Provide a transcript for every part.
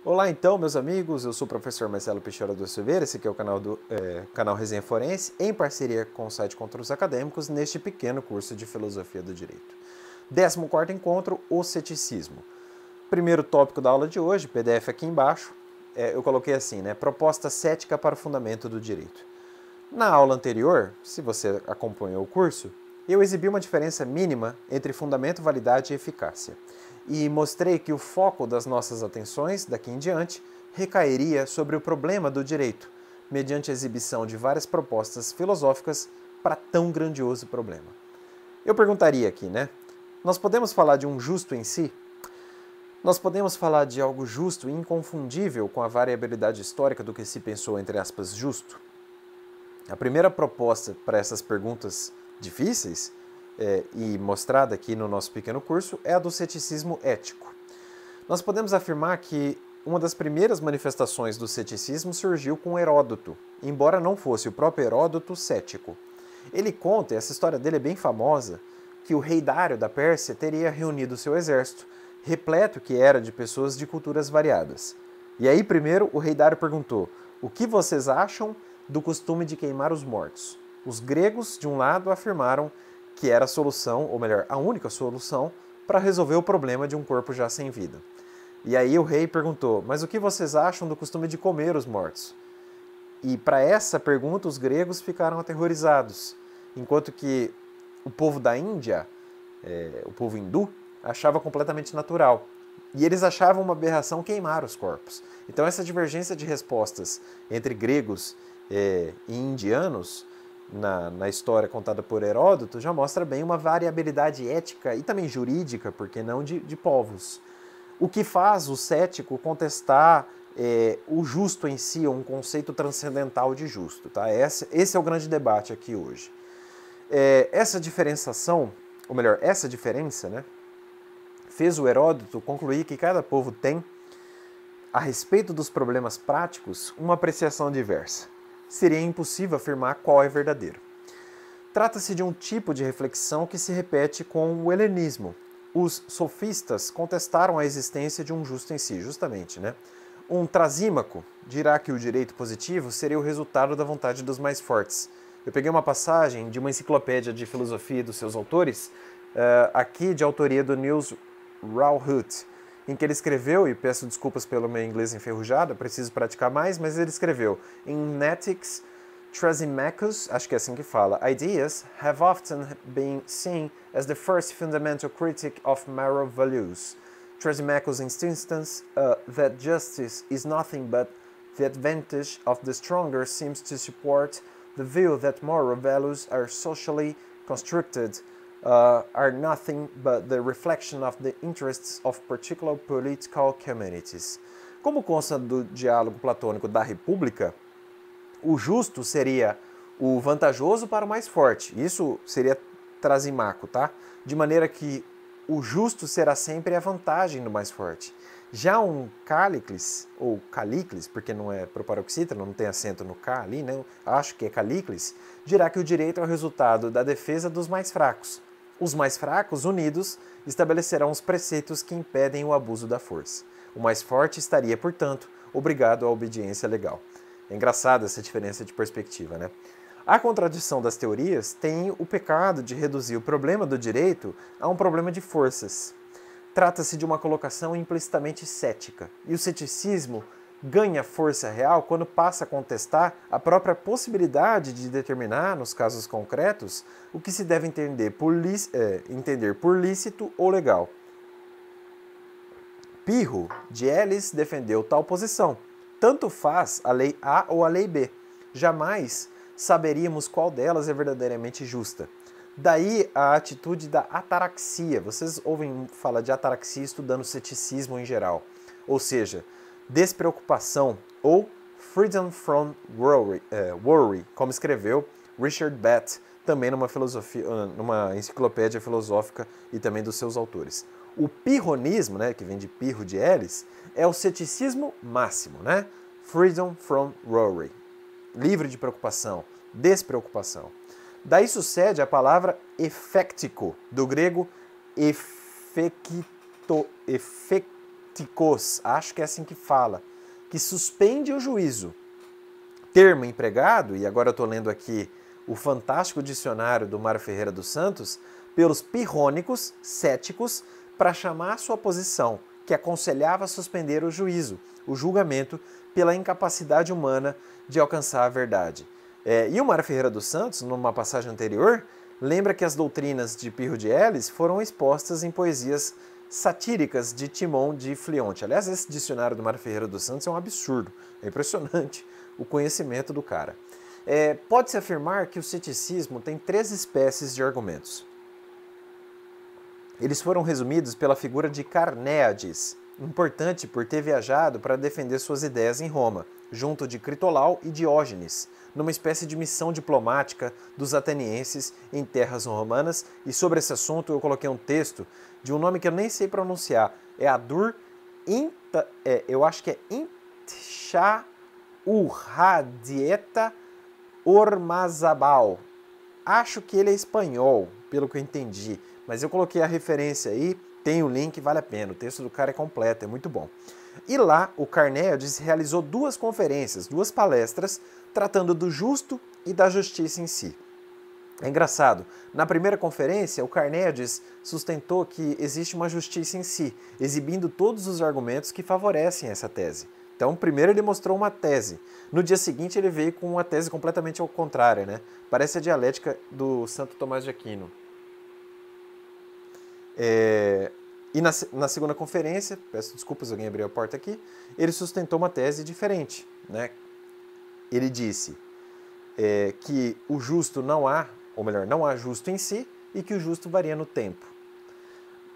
Olá então, meus amigos, eu sou o professor Marcelo Peixoto do Silveira, esse aqui é o canal Resenha Forense, em parceria com o site Contra os Acadêmicos, neste pequeno curso de Filosofia do Direito. 14º encontro, o ceticismo. Primeiro tópico da aula de hoje, PDF aqui embaixo, eu coloquei assim, né, proposta cética para o fundamento do direito. Na aula anterior, se você acompanhou o curso, eu exibi uma diferença mínima entre fundamento, validade e eficácia. E mostrei que o foco das nossas atenções, daqui em diante, recairia sobre o problema do direito, mediante a exibição de várias propostas filosóficas para tão grandioso problema. Eu perguntaria aqui, né? Nós podemos falar de um justo em si? Nós podemos falar de algo justo e inconfundível com a variabilidade histórica do que se pensou, entre aspas, justo? A primeira proposta para essas perguntas difíceis e mostrada aqui no nosso pequeno curso é a do ceticismo ético. Nós podemos afirmar que uma das primeiras manifestações do ceticismo surgiu com Heródoto, embora não fosse o próprio Heródoto cético. Ele conta, e essa história dele é bem famosa, que o rei Dário da Pérsia teria reunido seu exército, repleto que era de pessoas de culturas variadas. E aí primeiro o rei Dário perguntou: o que vocês acham do costume de queimar os mortos? Os gregos, de um lado, afirmaram que era a solução, ou melhor, a única solução, para resolver o problema de um corpo já sem vida. E aí o rei perguntou: mas o que vocês acham do costume de comer os mortos? E para essa pergunta os gregos ficaram aterrorizados, enquanto que o povo da Índia, o povo hindu, achava completamente natural. E eles achavam uma aberração queimar os corpos. Então essa divergência de respostas entre gregos e indianos, na história contada por Heródoto, já mostra bem uma variabilidade ética e também jurídica, porque não de povos. O que faz o cético contestar o justo em si, um conceito transcendental de justo. Tá? Esse é o grande debate aqui hoje. Essa diferenciação, ou melhor, essa diferença, né, fez o Heródoto concluir que cada povo tem, a respeito dos problemas práticos, uma apreciação diversa. Seria impossível afirmar qual é verdadeiro. Trata-se de um tipo de reflexão que se repete com o helenismo. Os sofistas contestaram a existência de um justo em si, justamente, né? Um trasímaco dirá que o direito positivo seria o resultado da vontade dos mais fortes. Eu peguei uma passagem de uma enciclopédia de filosofia dos seus autores, aqui de autoria do Niels Rauhut, em que ele escreveu, e peço desculpas pelo meu inglês enferrujado, preciso praticar mais, mas ele escreveu: In ethics, Thrasymachus, acho que é assim que fala, ideas have often been seen as the first fundamental critic of moral values. Thrasymachus instance that justice is nothing but the advantage of the stronger seems to support the view that moral values are socially constructed, are nothing but the reflection of the interests of particular political communities. Como consta do diálogo platônico da República, o justo seria o vantajoso para o mais forte. Isso seria Trasímaco, tá? De maneira que o justo será sempre a vantagem do mais forte. Já um Calícles, ou Calícles, porque não é proparoxítona, não tem acento no K ali, né? Acho que é Calícles, dirá que o direito é o resultado da defesa dos mais fracos. Os mais fracos, unidos, estabelecerão os preceitos que impedem o abuso da força. O mais forte estaria, portanto, obrigado à obediência legal. É engraçada essa diferença de perspectiva, né? A contradição das teorias tem o pecado de reduzir o problema do direito a um problema de forças. Trata-se de uma colocação implicitamente cética, e o ceticismo ganha força real quando passa a contestar a própria possibilidade de determinar, nos casos concretos, o que se deve entender por lícito ou legal. Pirro de Elis defendeu tal posição. Tanto faz a lei A ou a lei B. Jamais saberíamos qual delas é verdadeiramente justa. Daí a atitude da ataraxia. Vocês ouvem falar de ataraxia estudando ceticismo em geral. Ou seja, despreocupação ou freedom from worry, como escreveu Richard Bett, também numa enciclopédia filosófica e também dos seus autores. O pirronismo, né, que vem de Pirro de Elis, é o ceticismo máximo, né? Freedom from worry. Livre de preocupação, despreocupação. Daí sucede a palavra efectico, do grego gnósticos, acho que é assim que fala, que suspende o juízo. Termo empregado, e agora eu estou lendo aqui o fantástico dicionário do Mário Ferreira dos Santos, pelos pirrônicos, céticos, para chamar a sua posição, que aconselhava suspender o juízo, o julgamento, pela incapacidade humana de alcançar a verdade. E o Mário Ferreira dos Santos, numa passagem anterior, lembra que as doutrinas de Pirro de Elis foram expostas em poesias satíricas de Timon de Fleonte. Aliás, esse dicionário do Mário Ferreira dos Santos é um absurdo, é impressionante o conhecimento do cara. Pode-se afirmar que o ceticismo tem 3 espécies de argumentos. Eles foram resumidos pela figura de Carnéades, importante por ter viajado para defender suas ideias em Roma, junto de Critolau e Diógenes, numa espécie de missão diplomática dos atenienses em terras romanas, e sobre esse assunto eu coloquei um texto de um nome que eu nem sei pronunciar, eu acho que é Inchaurradieta Ormazabal. Acho que ele é espanhol, pelo que eu entendi, mas eu coloquei a referência aí, tem o link, vale a pena, o texto do cara é completo, é muito bom. E lá, o Carnéades realizou 2 conferências, 2 palestras, tratando do justo e da justiça em si. É engraçado, na primeira conferência, o Carnéades sustentou que existe uma justiça em si, exibindo todos os argumentos que favorecem essa tese. Então, primeiro ele mostrou uma tese. No dia seguinte, ele veio com uma tese completamente ao contrário, né? Parece a dialética do Santo Tomás de Aquino. E na segunda conferência, peço desculpas, alguém abriu a porta aqui, ele sustentou uma tese diferente, né? Ele disse que o justo não há, ou melhor, não há justo em si, e que o justo varia no tempo.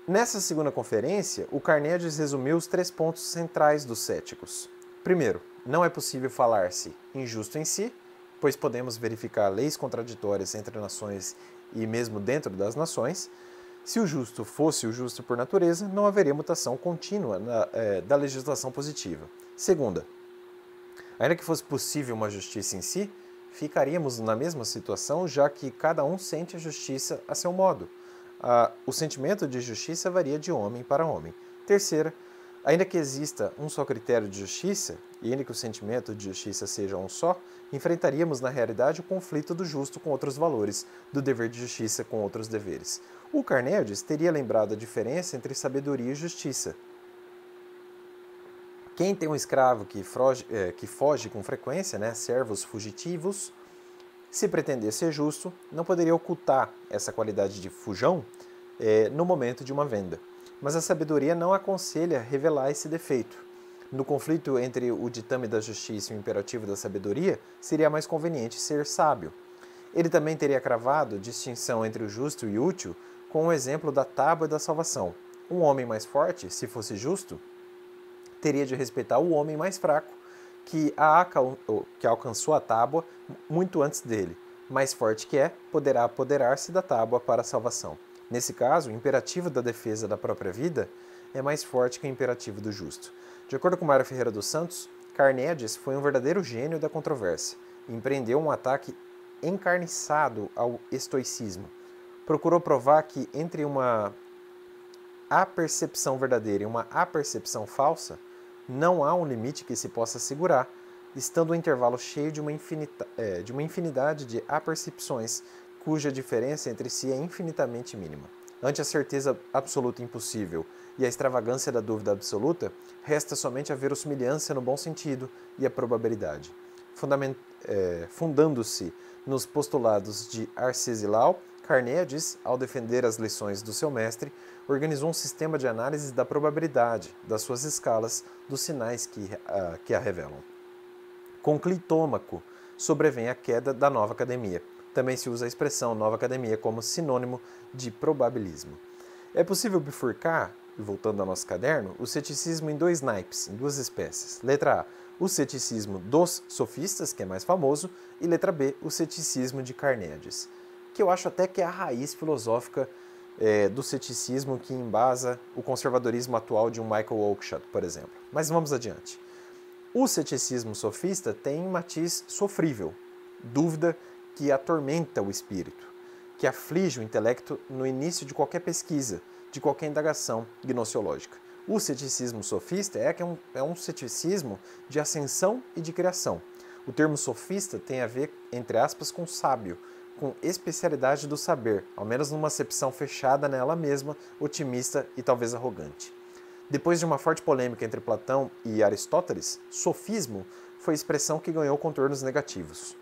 Nessa segunda conferência, o Carnéades resumiu os 3 pontos centrais dos céticos. Primeiro, não é possível falar-se injusto em si, pois podemos verificar leis contraditórias entre nações e mesmo dentro das nações. Se o justo fosse o justo por natureza, não haveria mutação contínua da legislação positiva. Segunda, ainda que fosse possível uma justiça em si, ficaríamos na mesma situação, já que cada um sente a justiça a seu modo. O sentimento de justiça varia de homem para homem. Terceira, ainda que exista um só critério de justiça, e ainda que o sentimento de justiça seja um só, enfrentaríamos na realidade o conflito do justo com outros valores, do dever de justiça com outros deveres. O Carnéades teria lembrado a diferença entre sabedoria e justiça. Quem tem um escravo que foge com frequência, né, servos fugitivos, se pretender ser justo, não poderia ocultar essa qualidade de fujão no momento de uma venda. Mas a sabedoria não aconselha revelar esse defeito. No conflito entre o ditame da justiça e o imperativo da sabedoria, seria mais conveniente ser sábio. Ele também teria cravado distinção entre o justo e o útil com o exemplo da tábua e da salvação. Um homem mais forte, se fosse justo, teria de respeitar o homem mais fraco, que alcançou a tábua muito antes dele. Mais forte que é, poderá apoderar-se da tábua para a salvação. Nesse caso, o imperativo da defesa da própria vida é mais forte que o imperativo do justo. De acordo com Mário Ferreira dos Santos, Carnéades foi um verdadeiro gênio da controvérsia e empreendeu um ataque encarniçado ao estoicismo. Procurou provar que entre uma apercepção verdadeira e uma apercepção falsa, não há um limite que se possa segurar, estando o intervalo cheio de uma infinidade de apercepções, cuja diferença entre si é infinitamente mínima. Ante a certeza absoluta impossível e a extravagância da dúvida absoluta, resta somente a verossimilhança no bom sentido e a probabilidade. Fundando-se nos postulados de Arcesilau, Carnéades, ao defender as lições do seu mestre, organizou um sistema de análise da probabilidade, das suas escalas, dos sinais que a revelam. Com Clitômaco, sobrevém a queda da nova academia. Também se usa a expressão nova academia como sinônimo de probabilismo. É possível bifurcar, voltando ao nosso caderno, o ceticismo em 2 naipes, em 2 espécies. Letra A, o ceticismo dos sofistas, que é mais famoso, e letra B, o ceticismo de Carnéades, que eu acho até que é a raiz filosófica do ceticismo que embasa o conservadorismo atual de um Michael Oakeshott, por exemplo. Mas vamos adiante. O ceticismo sofista tem um matiz sofrível, dúvida que atormenta o espírito, que aflige o intelecto no início de qualquer pesquisa, de qualquer indagação gnoseológica. O ceticismo sofista é um ceticismo de ascensão e de criação. O termo sofista tem a ver, entre aspas, com sábio, com especialidade do saber, ao menos numa acepção fechada nela mesma, otimista e talvez arrogante. Depois de uma forte polêmica entre Platão e Aristóteles, sofismo foi a expressão que ganhou contornos negativos.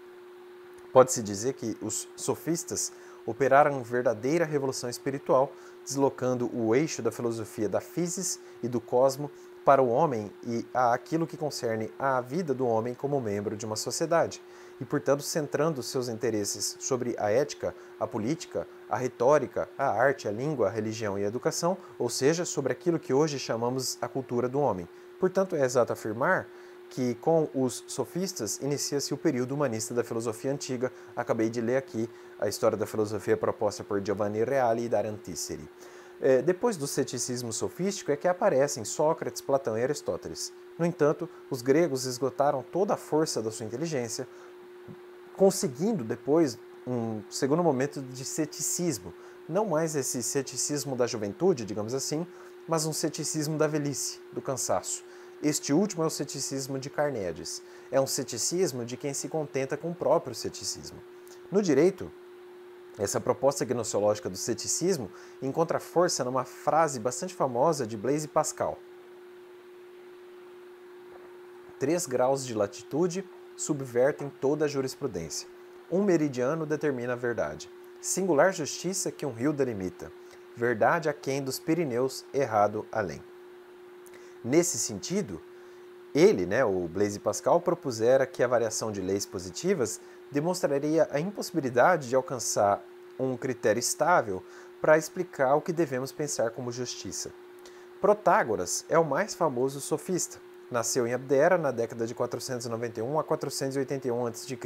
Pode-se dizer que os sofistas operaram verdadeira revolução espiritual, deslocando o eixo da filosofia da physis e do cosmo para o homem e a aquilo que concerne à vida do homem como membro de uma sociedade, e, portanto, centrando seus interesses sobre a ética, a política, a retórica, a arte, a língua, a religião e a educação, ou seja, sobre aquilo que hoje chamamos a cultura do homem. Portanto, é exato afirmar que com os sofistas inicia-se o período humanista da filosofia antiga. Acabei de ler aqui a história da filosofia proposta por Giovanni Reale e Dario Antiseri. Depois do ceticismo sofístico é que aparecem Sócrates, Platão e Aristóteles. No entanto, os gregos esgotaram toda a força da sua inteligência, conseguindo depois um segundo momento de ceticismo. Não mais esse ceticismo da juventude, digamos assim, mas um ceticismo da velhice, do cansaço. Este último é o ceticismo de Carneades. É um ceticismo de quem se contenta com o próprio ceticismo. No direito, essa proposta gnoseológica do ceticismo encontra força numa frase bastante famosa de Blaise Pascal. 3 graus de latitude subvertem toda a jurisprudência. Um meridiano determina a verdade. Singular justiça que um rio delimita. Verdade aquém dos Pirineus, errado além. Nesse sentido, ele, o Blaise Pascal, propusera que a variação de leis positivas demonstraria a impossibilidade de alcançar um critério estável para explicar o que devemos pensar como justiça. Protágoras é o mais famoso sofista. Nasceu em Abdera na década de 491 a 481 a.C.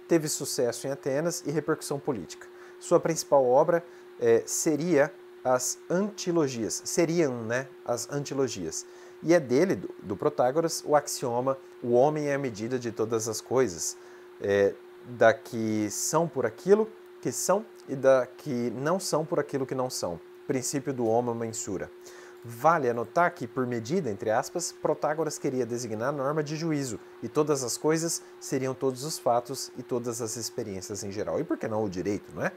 Teve sucesso em Atenas e repercussão política. Sua principal obra seriam as Antilogias. E é dele, do Protágoras, o axioma: o homem é a medida de todas as coisas, da que são por aquilo que são e da que não são por aquilo que não são. Princípio do homo mensura. Vale anotar que, por medida, entre aspas, Protágoras queria designar a norma de juízo, e todas as coisas seriam todos os fatos e todas as experiências em geral. E por que não o direito, não é?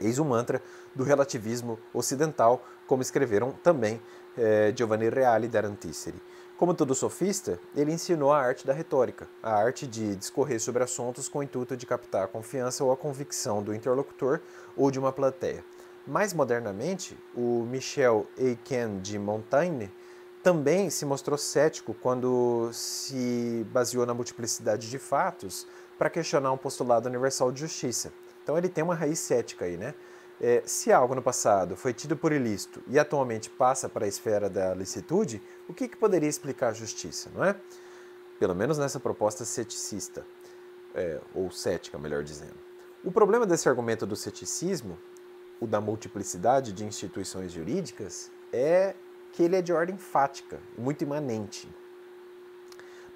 Eis o mantra do relativismo ocidental, como escreveram também Giovanni Reale e Dario Antiseri. Como todo sofista, ele ensinou a arte da retórica, a arte de discorrer sobre assuntos com o intuito de captar a confiança ou a convicção do interlocutor ou de uma plateia. Mais modernamente, o Michel Eichen de Montaigne também se mostrou cético quando se baseou na multiplicidade de fatos para questionar um postulado universal de justiça. Então ele tem uma raiz cética aí, né? Se algo no passado foi tido por ilícito e atualmente passa para a esfera da licitude, o que poderia explicar a justiça, não é? Pelo menos nessa proposta ceticista, ou cética, melhor dizendo. O problema desse argumento do ceticismo, o da multiplicidade de instituições jurídicas, é que ele é de ordem fática, muito imanente.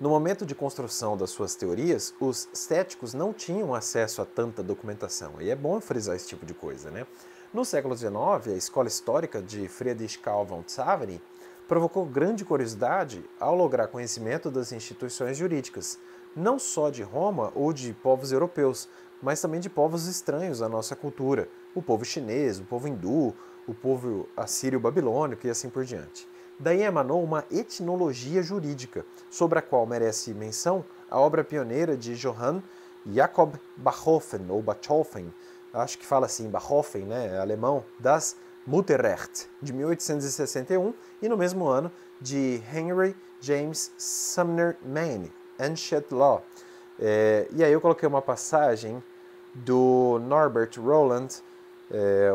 No momento de construção das suas teorias, os céticos não tinham acesso a tanta documentação, e é bom frisar esse tipo de coisa, né? No século XIX, a escola histórica de Friedrich Karl von Savery provocou grande curiosidade ao lograr conhecimento das instituições jurídicas, não só de Roma ou de povos europeus, mas também de povos estranhos à nossa cultura, o povo chinês, o povo hindu, o povo assírio-babilônico e assim por diante. Daí emanou uma etnologia jurídica, sobre a qual merece menção a obra pioneira de Johann Jakob Bachofen, ou Bachofen, acho que fala assim, Bachofen, né, alemão, das Mutterrecht, de 1861, e no mesmo ano de Henry James Sumner Maine, Ancient Law. E aí eu coloquei uma passagem do Norbert Rowland,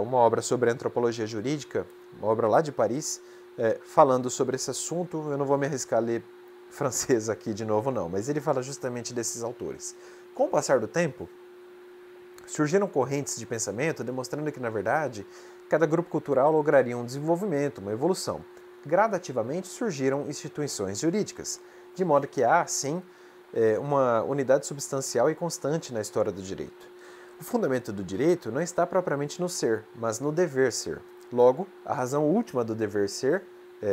uma obra sobre antropologia jurídica, uma obra lá de Paris, falando sobre esse assunto. Eu não vou me arriscar a ler francês aqui de novo não, mas ele fala justamente desses autores. Com o passar do tempo, surgiram correntes de pensamento demonstrando que, na verdade, cada grupo cultural lograria um desenvolvimento, uma evolução. Gradativamente surgiram instituições jurídicas, de modo que há, sim, uma unidade substancial e constante na história do direito. O fundamento do direito não está propriamente no ser, mas no dever ser. Logo, a razão última do dever ser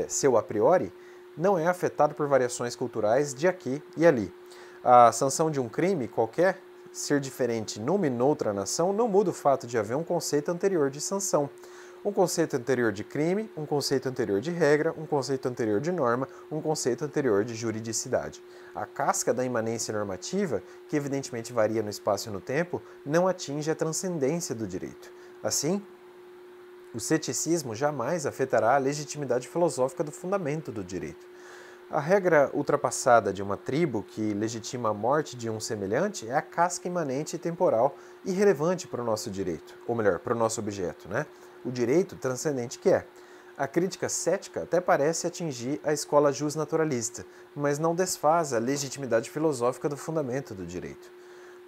seu a priori, não é afetado por variações culturais de aqui e ali. A sanção de um crime qualquer ser diferente numa e noutra nação não muda o fato de haver um conceito anterior de sanção. Um conceito anterior de crime, um conceito anterior de regra, um conceito anterior de norma, um conceito anterior de juridicidade. A casca da imanência normativa, que evidentemente varia no espaço e no tempo, não atinge a transcendência do direito. Assim, o ceticismo jamais afetará a legitimidade filosófica do fundamento do direito. A regra ultrapassada de uma tribo que legitima a morte de um semelhante é a casca imanente e temporal irrelevante para o nosso direito, ou melhor, para o nosso objeto, né? O direito transcendente que é. A crítica cética até parece atingir a escola justnaturalista, mas não desfaz a legitimidade filosófica do fundamento do direito.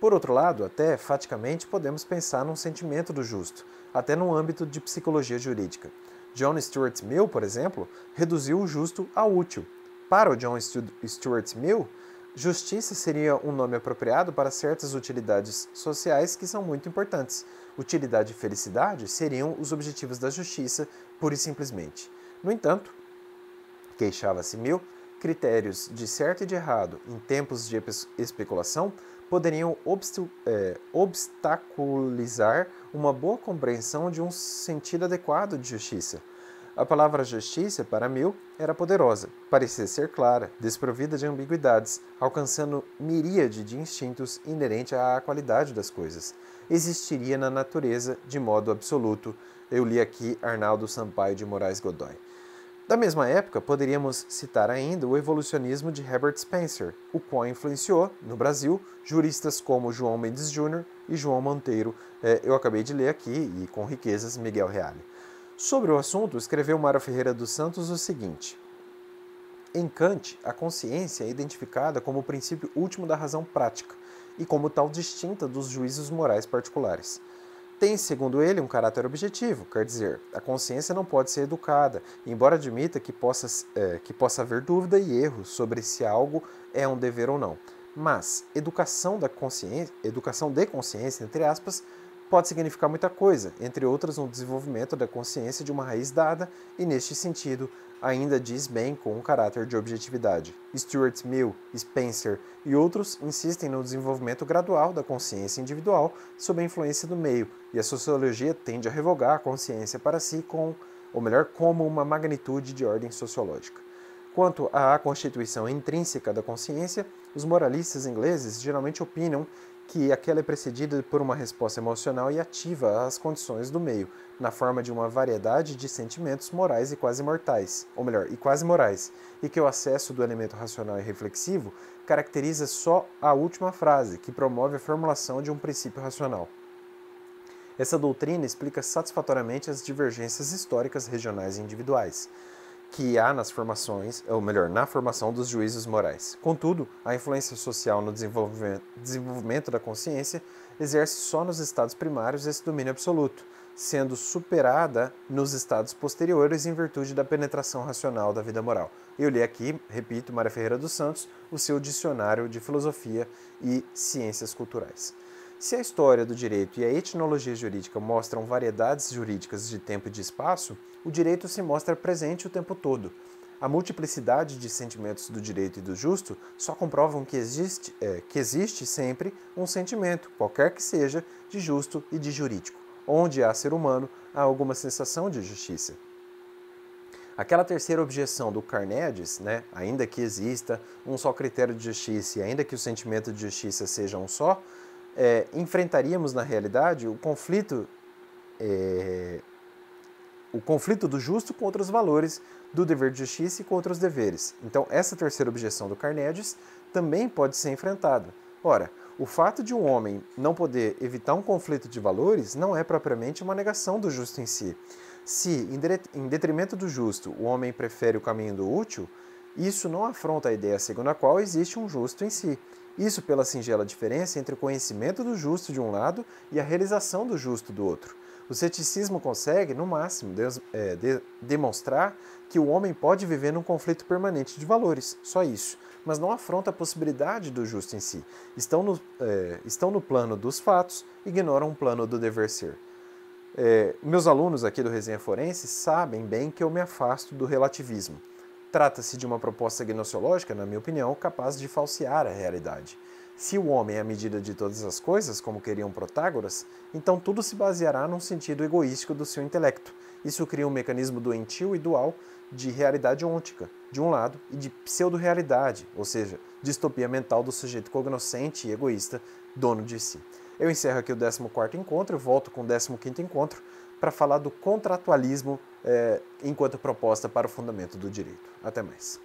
Por outro lado, até faticamente podemos pensar num sentimento do justo, até no âmbito de psicologia jurídica. John Stuart Mill, por exemplo, reduziu o justo ao útil. Para o John Stuart Mill, justiça seria um nome apropriado para certas utilidades sociais que são muito importantes. Utilidade e felicidade seriam os objetivos da justiça, pura e simplesmente. No entanto, queixava-se Mill, critérios de certo e de errado em tempos de especulação poderiam obstaculizar uma boa compreensão de um sentido adequado de justiça. A palavra justiça, para Mill, era poderosa, parecia ser clara, desprovida de ambiguidades, alcançando miríade de instintos inerente à qualidade das coisas. Existiria na natureza de modo absoluto. Eu li aqui Arnaldo Sampaio de Moraes Godoy. Da mesma época, poderíamos citar ainda o evolucionismo de Herbert Spencer, o qual influenciou, no Brasil, juristas como João Mendes Júnior e João Monteiro. Eu acabei de ler aqui, e com riquezas, Miguel Reale. Sobre o assunto, escreveu Mário Ferreira dos Santos o seguinte: em Kant, a consciência é identificada como o princípio último da razão prática e como tal distinta dos juízos morais particulares. Tem, segundo ele, um caráter objetivo, quer dizer, a consciência não pode ser educada, embora admita que possa haver dúvida e erro sobre se algo é um dever ou não. Mas educação de consciência, entre aspas, pode significar muita coisa, entre outras um desenvolvimento da consciência de uma raiz dada e, neste sentido, ainda diz bem com um caráter de objetividade. Stuart Mill, Spencer e outros insistem no desenvolvimento gradual da consciência individual sob a influência do meio, e a sociologia tende a revogar a consciência para si como uma magnitude de ordem sociológica. Quanto à constituição intrínseca da consciência, os moralistas ingleses geralmente opinam que aquela é precedida por uma resposta emocional e ativa às condições do meio, na forma de uma variedade de sentimentos morais e quase mortais, ou melhor, e quase morais, e que o acesso do elemento racional e reflexivo caracteriza só a última frase, que promove a formulação de um princípio racional. Essa doutrina explica satisfatoriamente as divergências históricas regionais e individuais que há na formação dos juízos morais. Contudo, a influência social no desenvolvimento da consciência exerce só nos estados primários esse domínio absoluto, sendo superada nos estados posteriores em virtude da penetração racional da vida moral. Eu li aqui, repito, Mário Ferreira dos Santos, o seu Dicionário de Filosofia e Ciências Culturais. Se a história do direito e a etnologia jurídica mostram variedades jurídicas de tempo e de espaço, o direito se mostra presente o tempo todo. A multiplicidade de sentimentos do direito e do justo só comprovam que existe sempre um sentimento, qualquer que seja, de justo e de jurídico. Onde há ser humano, há alguma sensação de justiça. Aquela terceira objeção do Carneades, ainda que exista um só critério de justiça e ainda que o sentimento de justiça seja um só, enfrentaríamos na realidade o conflito do justo contra os valores do dever de justiça e contra os deveres. Então, essa terceira objeção do Carneades também pode ser enfrentada. Ora, o fato de um homem não poder evitar um conflito de valores não é propriamente uma negação do justo em si. Se, em detrimento do justo, o homem prefere o caminho do útil, isso não afronta a ideia segundo a qual existe um justo em si. Isso pela singela diferença entre o conhecimento do justo de um lado e a realização do justo do outro. O ceticismo consegue, no máximo, demonstrar que o homem pode viver num conflito permanente de valores, só isso, mas não afronta a possibilidade do justo em si. Estão no plano dos fatos, ignoram o plano do dever ser. Meus alunos aqui do Resenha Forense sabem bem que eu me afasto do relativismo. Trata-se de uma proposta gnoseológica, na minha opinião, capaz de falsear a realidade. Se o homem é a medida de todas as coisas, como queriam Protágoras, então tudo se baseará num sentido egoístico do seu intelecto. Isso cria um mecanismo doentio e dual de realidade ôntica, de um lado, e de pseudo-realidade, ou seja, distopia mental do sujeito cognoscente e egoísta, dono de si. Eu encerro aqui o 14º encontro, eu volto com o 15º encontro para falar do contratualismo enquanto proposta para o fundamento do direito. Até mais.